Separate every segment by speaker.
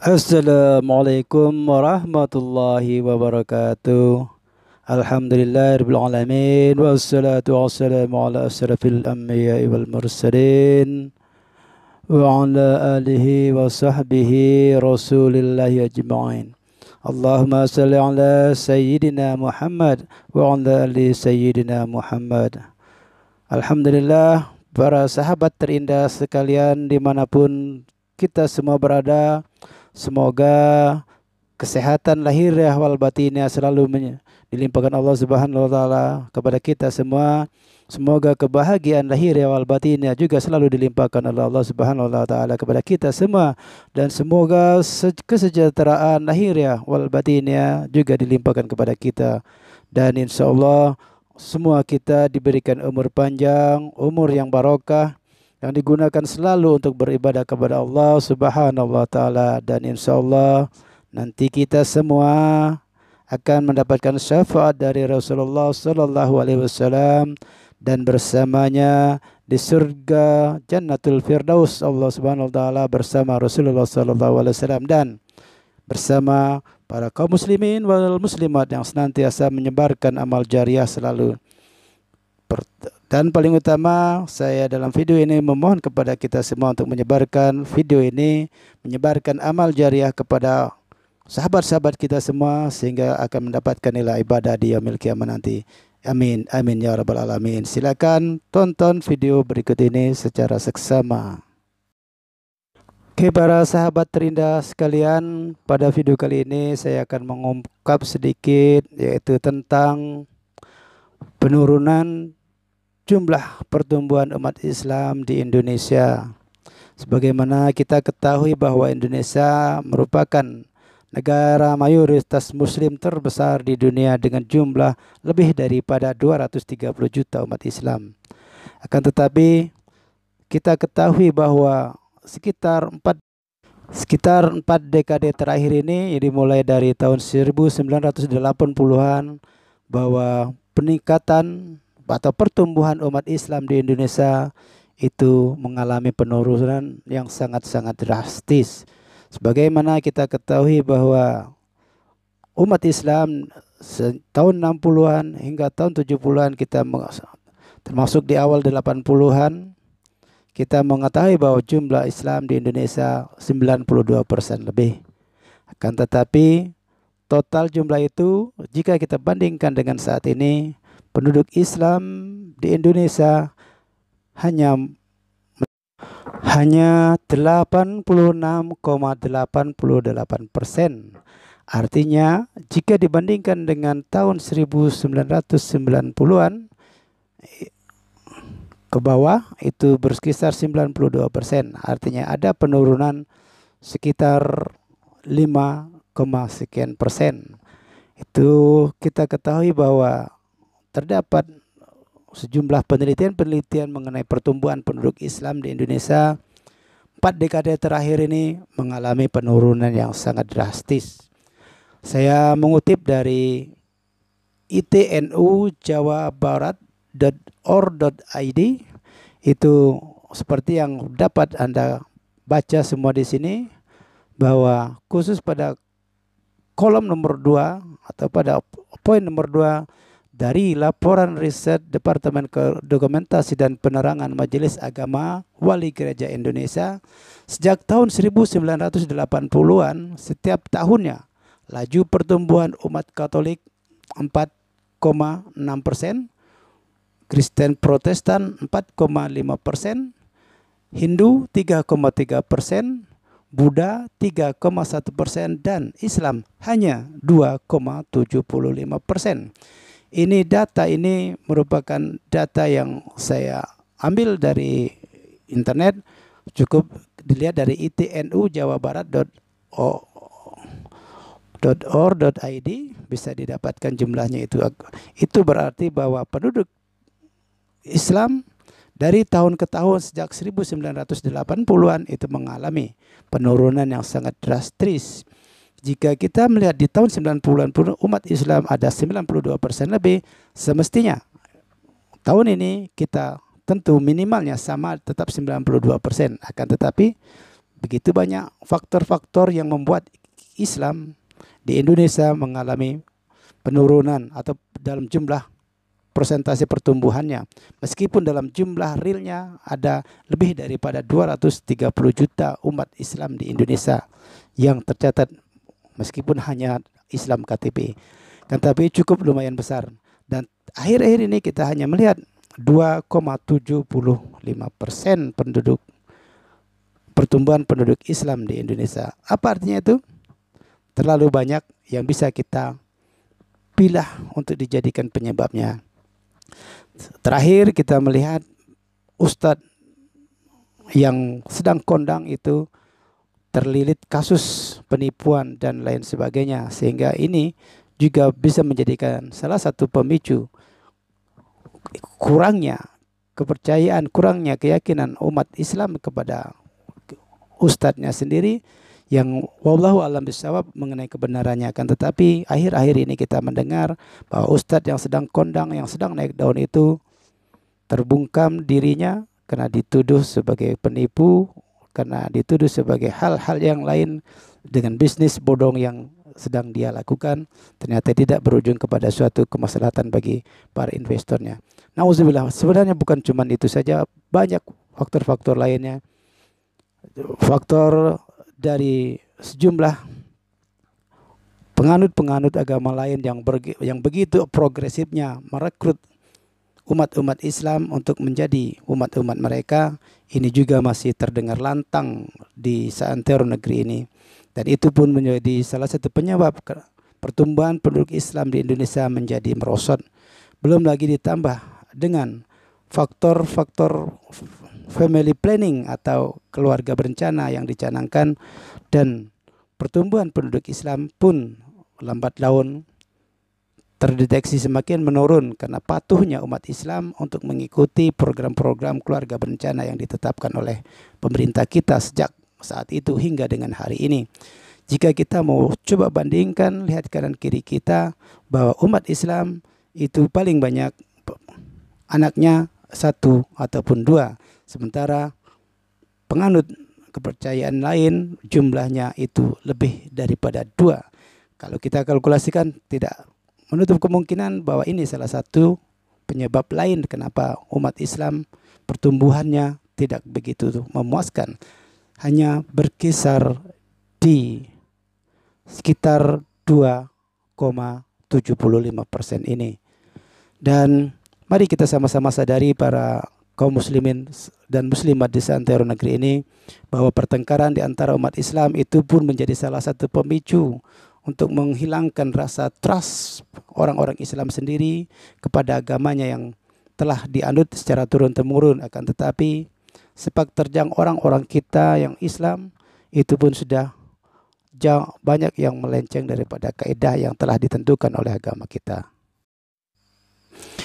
Speaker 1: Assalamualaikum warahmatullahi wabarakatuh. Alhamdulillahirabbil alamin wassalatu wassalamu ala asrafil anbiya'i wal mursalin wa ala alihi wa sahbihi rasulillahi ajma'in. Allahumma salli ala sayyidina Muhammad wa ala ali sayyidina Muhammad. Alhamdulillah, para sahabat terindah sekalian dimanapun kita semua berada, semoga kesehatan lahiriah wal batinnya selalu dilimpahkan Allah Subhanahu wa taala kepada kita semua. Semoga kebahagiaan lahiriah wal batinnya juga selalu dilimpahkan oleh Allah Subhanahu wa taala kepada kita semua, dan semoga kesejahteraan lahiriah wal batinnya juga dilimpahkan kepada kita, dan insyaallah semua kita diberikan umur panjang, umur yang barokah, yang digunakan selalu untuk beribadah kepada Allah Subhanahu wa taala, dan insyaallah nanti kita semua akan mendapatkan syafaat dari Rasulullah sallallahu alaihi wasallam, dan bersamanya di surga Jannatul Firdaus Allah Subhanahu wa taala bersama Rasulullah sallallahu alaihi wasallam, dan bersama para kaum muslimin wal muslimat yang senantiasa menyebarkan amal jariah selalu. Dan paling utama, saya dalam video ini memohon kepada kita semua untuk menyebarkan video ini, menyebarkan amal jariah kepada sahabat-sahabat kita semua, sehingga akan mendapatkan nilai ibadah di yaumil kiamat nanti. Amin, amin ya rabbal alamin. Silakan tonton video berikut ini secara seksama. Oke, para sahabat terindah sekalian, pada video kali ini saya akan mengungkap sedikit, yaitu tentang penurunan jumlah pertumbuhan umat Islam di Indonesia. Sebagaimana kita ketahui bahwa Indonesia merupakan negara mayoritas muslim terbesar di dunia dengan jumlah lebih daripada 230 juta umat Islam. Akan tetapi kita ketahui bahwa sekitar 4 dekade terakhir ini, dimulai dari tahun 1980-an, bahwa peningkatan atau pertumbuhan umat Islam di Indonesia itu mengalami penurunan yang sangat-sangat drastis. Sebagaimana kita ketahui bahwa umat Islam tahun 60-an hingga tahun 70-an, kita termasuk di awal 80-an, kita mengetahui bahwa jumlah Islam di Indonesia 92% lebih. Akan tetapi total jumlah itu, jika kita bandingkan dengan saat ini, penduduk Islam di Indonesia hanya 86,88%. Artinya jika dibandingkan dengan tahun 1990-an ke bawah, itu berkisar 92%. Artinya ada penurunan sekitar 5,sekian%. Itu kita ketahui bahwa terdapat sejumlah penelitian mengenai pertumbuhan penduduk Islam di Indonesia 4 dekade terakhir ini mengalami penurunan yang sangat drastis. Saya mengutip dari itnujawabarat.or.id, itu seperti yang dapat Anda baca semua di sini, bahwa khusus pada kolom nomor 2 atau pada poin nomor 2 dari laporan riset Departemen Dokumentasi dan Penerangan Majelis Agama Wali Gereja Indonesia, sejak tahun 1980-an setiap tahunnya laju pertumbuhan umat Katolik 4,6%, Kristen Protestan 4,5%, Hindu 3,3%, Buddha 3,1%, dan Islam hanya 2,75%. Ini data ini merupakan data yang saya ambil dari internet, cukup dilihat dari itnujawabarat.or.id, bisa didapatkan jumlahnya itu. Itu berarti bahwa penduduk Islam dari tahun ke tahun sejak 1980-an itu mengalami penurunan yang sangat drastis. Jika kita melihat di tahun 90-an umat Islam ada 92% lebih, semestinya tahun ini kita tentu minimalnya sama, tetap 92%. Akan tetapi begitu banyak faktor-faktor yang membuat Islam di Indonesia mengalami penurunan atau dalam jumlah persentase pertumbuhannya. Meskipun dalam jumlah realnya ada lebih daripada 230 juta umat Islam di Indonesia yang tercatat, meskipun hanya Islam KTP. Kan tapi cukup lumayan besar. Dan akhir-akhir ini kita hanya melihat 2,75% penduduk pertumbuhan penduduk Islam di Indonesia. Apa artinya itu? Terlalu banyak yang bisa kita pilih untuk dijadikan penyebabnya. Terakhir kita melihat ustadz yang sedang kondang itu terlilit kasus penipuan dan lain sebagainya, sehingga ini juga bisa menjadikan salah satu pemicu kurangnya kepercayaan, kurangnya keyakinan umat Islam kepada ustadznya sendiri yang wallahu alam bisawab mengenai kebenarannya. Akan tetapi akhir-akhir ini kita mendengar bahwa ustadz yang sedang kondang, yang sedang naik daun itu terbungkam dirinya karena dituduh sebagai penipu, karena dituduh sebagai hal-hal yang lain dengan bisnis bodong yang sedang dia lakukan, ternyata tidak berujung kepada suatu kemaslahatan bagi para investornya. Nauzubillah, sebenarnya bukan cuma itu saja, banyak faktor-faktor lainnya. Faktor dari sejumlah penganut-penganut agama lain yang begitu progresifnya merekrut umat-umat Islam untuk menjadi umat-umat mereka, ini juga masih terdengar lantang di seantero negeri ini. Dan itu pun menjadi salah satu penyebab pertumbuhan penduduk Islam di Indonesia menjadi merosot. Belum lagi ditambah dengan faktor-faktor family planning atau keluarga berencana yang dicanangkan, dan pertumbuhan penduduk Islam pun lambat laun terdeteksi semakin menurun karena patuhnya umat Islam untuk mengikuti program-program keluarga berencana yang ditetapkan oleh pemerintah kita sejak saat itu hingga dengan hari ini. Jika kita mau coba bandingkan, lihat kanan kiri kita, bahwa umat Islam itu paling banyak anaknya 1 ataupun 2, sementara penganut kepercayaan lain jumlahnya itu lebih daripada 2. Kalau kita kalkulasikan, tidak menutup kemungkinan bahwa ini salah satu penyebab lain kenapa umat Islam pertumbuhannya tidak begitu memuaskan, hanya berkisar di sekitar 2,75% ini. Dan mari kita sama-sama sadari para kaum muslimin dan muslimat di seantero negeri ini bahwa pertengkaran di antara umat Islam itu pun menjadi salah satu pemicu untuk menghilangkan rasa trust orang-orang Islam sendiri kepada agamanya yang telah dianut secara turun-temurun. Akan tetapi sepak terjang orang-orang kita yang Islam itu pun sudah banyak yang melenceng daripada kaidah yang telah ditentukan oleh agama kita.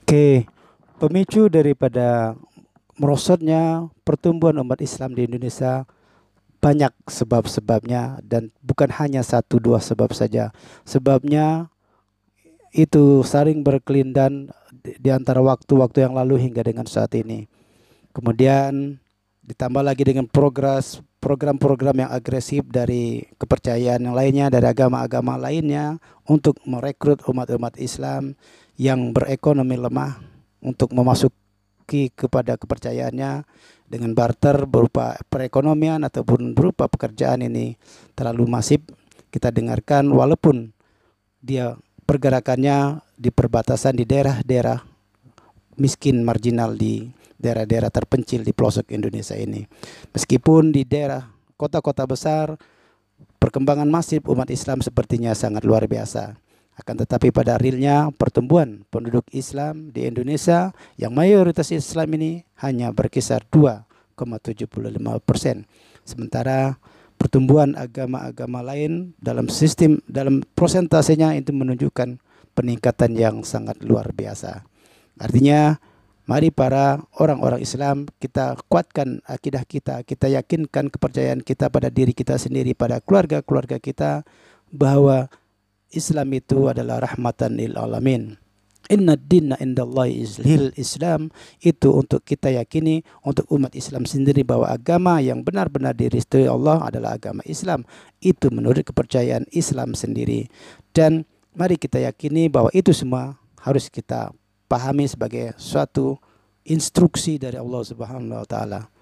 Speaker 1: Oke, pemicu daripada merosotnya pertumbuhan umat Islam di Indonesia banyak sebab-sebabnya, dan bukan hanya 1-2 sebab saja. Sebabnya itu saling berkelindan di antara waktu-waktu yang lalu hingga dengan saat ini. Kemudian ditambah lagi dengan program-program yang agresif dari kepercayaan yang lainnya, dari agama-agama lainnya untuk merekrut umat-umat Islam yang berekonomi lemah untuk memasuki kepada kepercayaannya dengan barter berupa perekonomian ataupun berupa pekerjaan. Ini terlalu masif kita dengarkan, walaupun dia pergerakannya di perbatasan di daerah-daerah miskin marginal, di daerah-daerah terpencil di pelosok Indonesia ini. Meskipun di daerah kota-kota besar perkembangan masif umat Islam sepertinya sangat luar biasa. Akan tetapi pada realnya pertumbuhan penduduk Islam di Indonesia yang mayoritas Islam ini hanya berkisar 2,75%. Sementara pertumbuhan agama-agama lain dalam prosentasenya itu menunjukkan peningkatan yang sangat luar biasa. Artinya mari para orang-orang Islam kita kuatkan akidah kita, kita yakinkan kepercayaan kita pada diri kita sendiri, pada keluarga-keluarga kita, bahwa Islam itu adalah rahmatan lil alamin. Inna dinna indallahi Islam, itu untuk kita yakini, untuk umat Islam sendiri, bahwa agama yang benar-benar direstui Allah adalah agama Islam. Itu menurut kepercayaan Islam sendiri. Dan mari kita yakini bahwa itu semua harus kita pahami sebagai suatu instruksi dari Allah Subhanahu wa taala.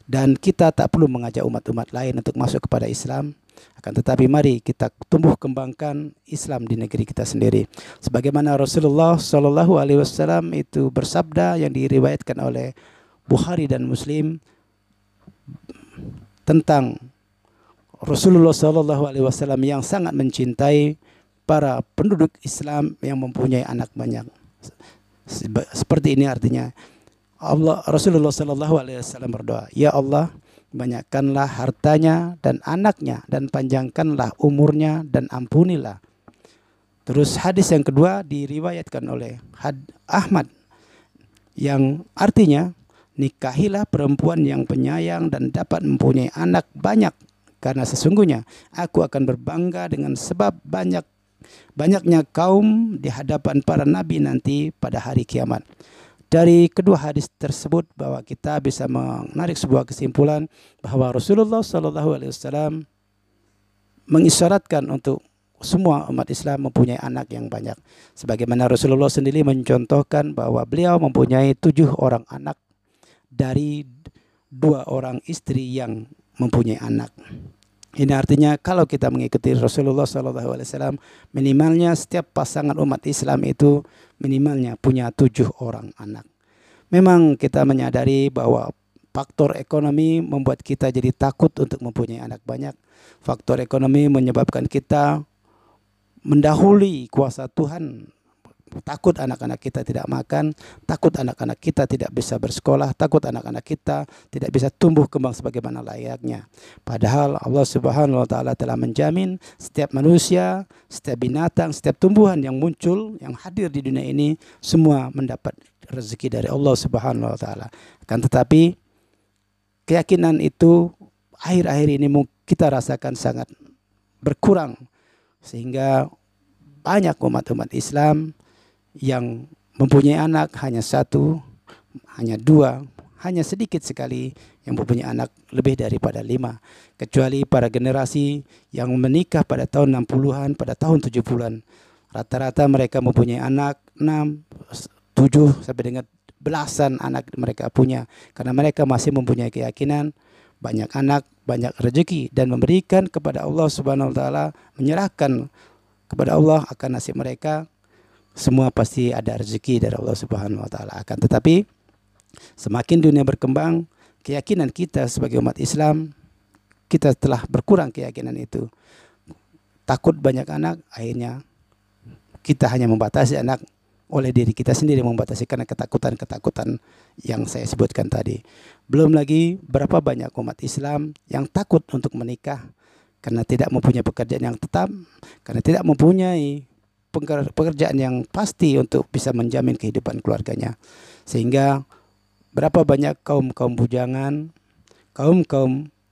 Speaker 1: Dan kita tak perlu mengajak umat-umat lain untuk masuk kepada Islam. Akan tetapi mari kita tumbuh kembangkan Islam di negeri kita sendiri. Sebagaimana Rasulullah Shallallahu Alaihi Wasallam itu bersabda, yang diriwayatkan oleh Bukhari dan Muslim, tentang Rasulullah Shallallahu Alaihi Wasallam yang sangat mencintai para penduduk Islam yang mempunyai anak banyak. Seperti ini artinya, Rasulullah Shallallahu Alaihi Wasallam berdoa, ya Allah, banyakkanlah hartanya dan anaknya, dan panjangkanlah umurnya, dan ampunilah. Terus hadis yang kedua diriwayatkan oleh Ahmad, yang artinya, nikahilah perempuan yang penyayang dan dapat mempunyai anak banyak, karena sesungguhnya aku akan berbangga dengan sebab banyaknya kaum di hadapan para nabi nanti pada hari kiamat. Dari kedua hadis tersebut, bahwa kita bisa menarik sebuah kesimpulan bahwa Rasulullah SAW mengisyaratkan untuk semua umat Islam mempunyai anak yang banyak. Sebagaimana Rasulullah sendiri mencontohkan bahwa beliau mempunyai 7 orang anak dari 2 orang istri yang mempunyai anak. Ini artinya kalau kita mengikuti Rasulullah SAW, minimalnya setiap pasangan umat Islam itu minimalnya punya 7 orang anak. Memang kita menyadari bahwa faktor ekonomi membuat kita jadi takut untuk mempunyai anak banyak. Faktor ekonomi menyebabkan kita mendahului kuasa Tuhan. Takut anak-anak kita tidak makan, takut anak-anak kita tidak bisa bersekolah, takut anak-anak kita tidak bisa tumbuh kembang sebagaimana layaknya. Padahal Allah Subhanahu wa taala telah menjamin setiap manusia, setiap binatang, setiap tumbuhan yang muncul, yang hadir di dunia ini, semua mendapat rezeki dari Allah Subhanahu wa taala. Akan tetapi keyakinan itu akhir-akhir ini kita rasakan sangat berkurang, sehingga banyak umat-umat Islam yang mempunyai anak hanya 1, hanya 2, hanya sedikit sekali yang mempunyai anak lebih daripada 5. Kecuali para generasi yang menikah pada tahun 60-an, pada tahun 70-an. Rata-rata mereka mempunyai anak 6, 7 sampai dengan belasan anak mereka punya. Karena mereka masih mempunyai keyakinan banyak anak, banyak rezeki, dan memberikan kepada Allah Subhanahu wa taala, menyerahkan kepada Allah akan nasib mereka. Semua pasti ada rezeki dari Allah Subhanahu wa taala. Akan tetapi semakin dunia berkembang, keyakinan kita sebagai umat Islam, kita telah berkurang keyakinan itu. Takut banyak anak, akhirnya kita hanya membatasi anak oleh diri kita sendiri, membatasi karena ketakutan-ketakutan yang saya sebutkan tadi. Belum lagi berapa banyak umat Islam yang takut untuk menikah karena tidak mempunyai pekerjaan yang tetap, karena tidak mempunyai pekerjaan yang pasti untuk bisa menjamin kehidupan keluarganya. Sehingga berapa banyak kaum bujangan, kaum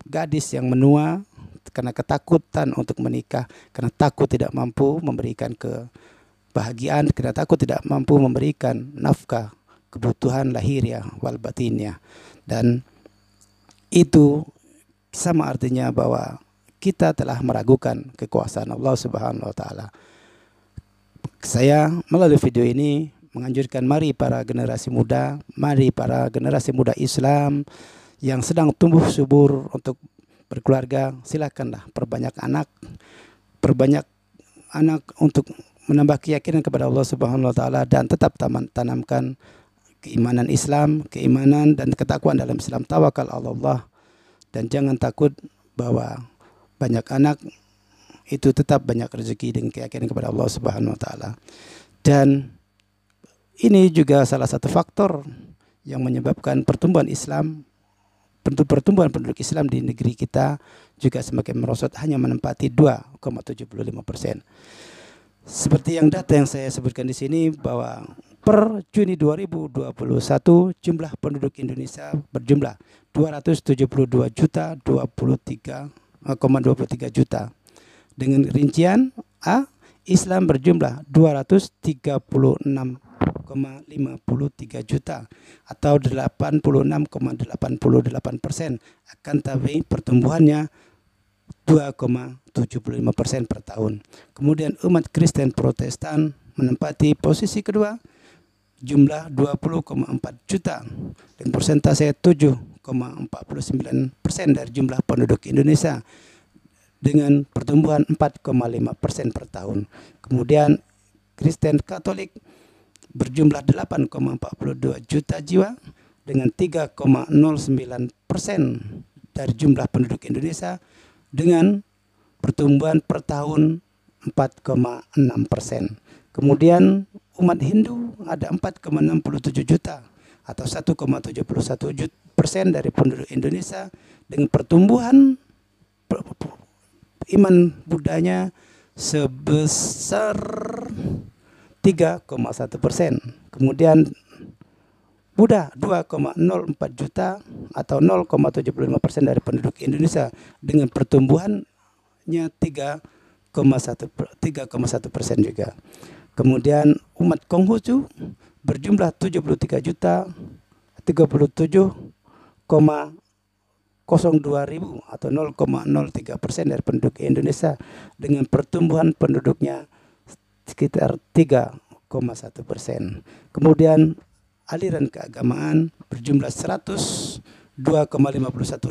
Speaker 1: gadis yang menua karena ketakutan untuk menikah, karena takut tidak mampu memberikan kebahagiaan, karena takut tidak mampu memberikan nafkah, kebutuhan lahiriah wal batiniah. Dan itu sama artinya bahwa kita telah meragukan kekuasaan Allah Subhanahu wa taala. Saya melalui video ini menganjurkan mari para generasi muda, mari para generasi muda Islam yang sedang tumbuh subur untuk berkeluarga, silakanlah perbanyak anak untuk menambah keyakinan kepada Allah Subhanahu wa taala, dan tetap tanamkan keimanan Islam, keimanan dan ketakwaan dalam Islam. Tawakal Allah, dan jangan takut bahwa banyak anak itu tetap banyak rezeki dengan keyakinan kepada Allah Subhanahu wa taala. Dan ini juga salah satu faktor yang menyebabkan pertumbuhan penduduk Islam di negeri kita juga semakin merosot, hanya menempati 2,75%. Seperti yang data yang saya sebutkan di sini, bahwa per Juni 2021 jumlah penduduk Indonesia berjumlah 272,23 juta. Dengan rincian A, Islam berjumlah 236 2,53 juta atau 86,88%. Akan tapi pertumbuhannya 2,75% per tahun. Kemudian umat Kristen Protestan menempati posisi kedua, jumlah 20,4 juta dan persentase 7,49% dari jumlah penduduk Indonesia dengan pertumbuhan 4,5% per tahun. Kemudian Kristen Katolik berjumlah 8,42 juta jiwa dengan 3,09% dari jumlah penduduk Indonesia dengan pertumbuhan per tahun 4,6%. Kemudian umat Hindu ada 4,67 juta atau 1,71% dari penduduk Indonesia dengan pertumbuhan iman Buddhanya sebesar 3,1%. Kemudian Buddha 2,04 juta atau 0,75% dari penduduk Indonesia dengan pertumbuhannya 3,1% juga. Kemudian umat Konghucu berjumlah 73 juta 37,02 ribu atau 0,03% dari penduduk Indonesia dengan pertumbuhan penduduknya sekitar 3,1%. Kemudian aliran keagamaan berjumlah 102,51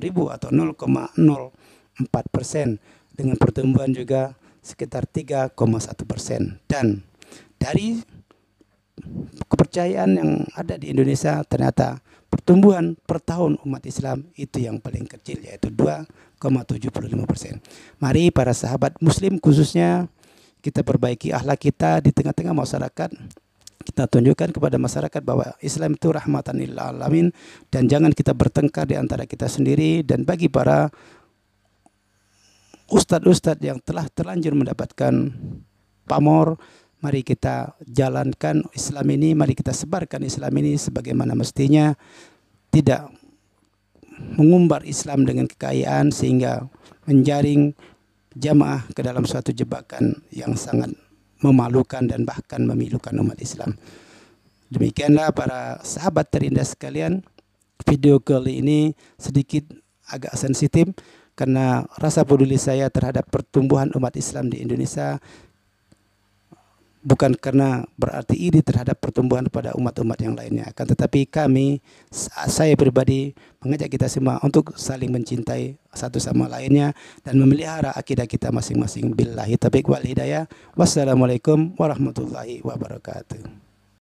Speaker 1: ribu atau 0,04% dengan pertumbuhan juga sekitar 3,1%. Dan dari kepercayaan yang ada di Indonesia ternyata pertumbuhan per tahun umat Islam itu yang paling kecil yaitu 2,75%. Mari para sahabat muslim khususnya kita perbaiki akhlak kita di tengah-tengah masyarakat. Kita tunjukkan kepada masyarakat bahwa Islam itu rahmatan lil alamin dan jangan kita bertengkar di antara kita sendiri. Dan bagi para ustadz-ustadz yang telah terlanjur mendapatkan pamor, mari kita jalankan Islam ini, mari kita sebarkan Islam ini sebagaimana mestinya, tidak mengumbar Islam dengan kekayaan sehingga menjaring jamaah ke dalam suatu jebakan yang sangat memalukan dan bahkan memilukan umat Islam. Demikianlah para sahabat terindah sekalian, video kali ini sedikit agak sensitif karena rasa peduli saya terhadap pertumbuhan umat Islam di Indonesia bukan karena berarti iri terhadap pertumbuhan pada umat-umat yang lainnya, akan tetapi saya pribadi mengajak kita semua untuk saling mencintai satu sama lainnya dan memelihara akidah kita masing-masing. Billahi taufiq wal hidayah. Wassalamualaikum warahmatullahi wabarakatuh.